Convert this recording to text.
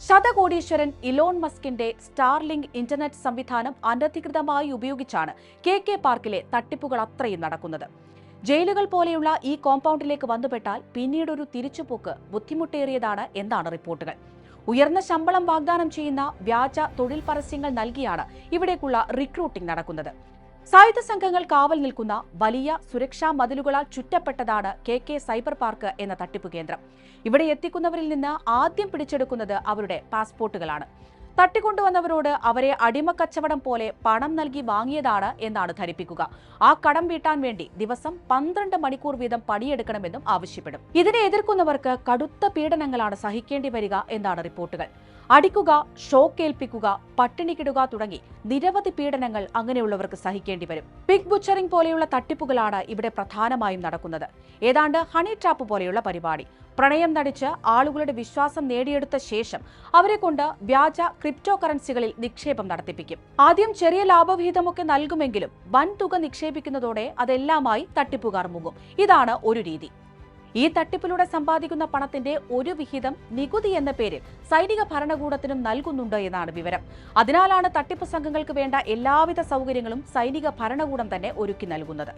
ശതകോടീശ്വരൻ Elon മസ്കിന്റെ Starlink internet സംവിധാനം അനധികൃതമായി ഉപയോഗിച്ചാണ് കെ പാർക്കിലെ തട്ടിപ്പുകൾ അത്രയും നടക്കുന്നത്. ജയിലുകൾ പോലെയുള്ള ഈ കോമ്പൗണ്ടിലേക്ക് വന്നുപെട്ടാൽ പിന്നീടൊരു തിരിച്ചുപോക്ക് ബുദ്ധിമുട്ടേറിയതാണ് എന്നാണ് റിപ്പോർട്ടുകൾ. ഉയർന്ന ശമ്പളം വാഗ്ദാനം ചെയ്യുന്ന വ്യാജ തൊഴിൽ പരസ്യങ്ങൾ നൽകിയാണ് ഇവിടേക്കുള്ള റിക്രൂട്ടിംഗ് നടക്കുന്നത്. സായുധ സംഘങ്ങൾ കാവൽ നിൽക്കുന്ന വലിയ സുരക്ഷാ മതിലുകളാൽ ചുറ്റപ്പെട്ടതാണ് കെ സൈബർ പാർക്ക് എന്ന തട്ടിപ്പ് കേന്ദ്രം. ഇവിടെ എത്തിക്കുന്നവരിൽ നിന്ന് ആദ്യം പിടിച്ചെടുക്കുന്നത് അവരുടെ പാസ്പോർട്ടുകളാണ്. തട്ടിക്കൊണ്ടുവന്നവരോട് അവരെ അടിമക്കച്ചവടം പോലെ പണം നൽകി വാങ്ങിയതാണ് എന്നാണ് ധരിപ്പിക്കുക. ആ കടം വീട്ടാൻ വേണ്ടി ദിവസം 12 മണിക്കൂർ വീതം പണിയെടുക്കണമെന്നും ആവശ്യപ്പെടും. ഇതിനെ എതിർക്കുന്നവർക്ക് കടുത്ത പീഡനങ്ങളാണ് സഹിക്കേണ്ടി വരിക എന്നാണ് റിപ്പോർട്ടുകൾ. അടിക്കുക, ഷോക്ക് ഏൽപ്പിക്കുക, പട്ടിണിക്കിടുക തുടങ്ങി നിരവധി പീഡനങ്ങൾ അങ്ങനെയുള്ളവർക്ക് സഹിക്കേണ്ടി വരും. പിഗ് ബുച്ചറിംഗ് പോലെയുള്ള തട്ടിപ്പുകളാണ് ഇവിടെ പ്രധാനമായും നടക്കുന്നത്. ഏതാണ്ട് ഹണി ട്രാപ്പ് പോലെയുള്ള പരിപാടി. പ്രണയം നടിച്ച് ആളുകളുടെ വിശ്വാസം നേടിയെടുത്ത ശേഷം അവരെ കൊണ്ട് വ്യാജ ക്രിപ്റ്റോ കറൻസികളിൽ നിക്ഷേപം നടത്തിപ്പിക്കും. ആദ്യം ചെറിയ ലാഭവിഹിതമൊക്കെ നൽകുമെങ്കിലും വൻ തുക നിക്ഷേപിക്കുന്നതോടെ അതെല്ലാമായി തട്ടിപ്പുകാർ മുങ്ങും. ഇതാണ് ഒരു രീതി. ഈ തട്ടിപ്പിലൂടെ സമ്പാദിക്കുന്ന പണത്തിന്റെ ഒരു വിഹിതം നികുതി എന്ന പേരിൽ സൈനിക ഭരണകൂടത്തിനും നൽകുന്നുണ്ട് എന്നാണ് വിവരം. അതിനാലാണ് തട്ടിപ്പ് സംഘങ്ങൾക്ക് വേണ്ട എല്ലാവിധ സൗകര്യങ്ങളും സൈനിക ഭരണകൂടം തന്നെ ഒരുക്കി നൽകുന്നത്.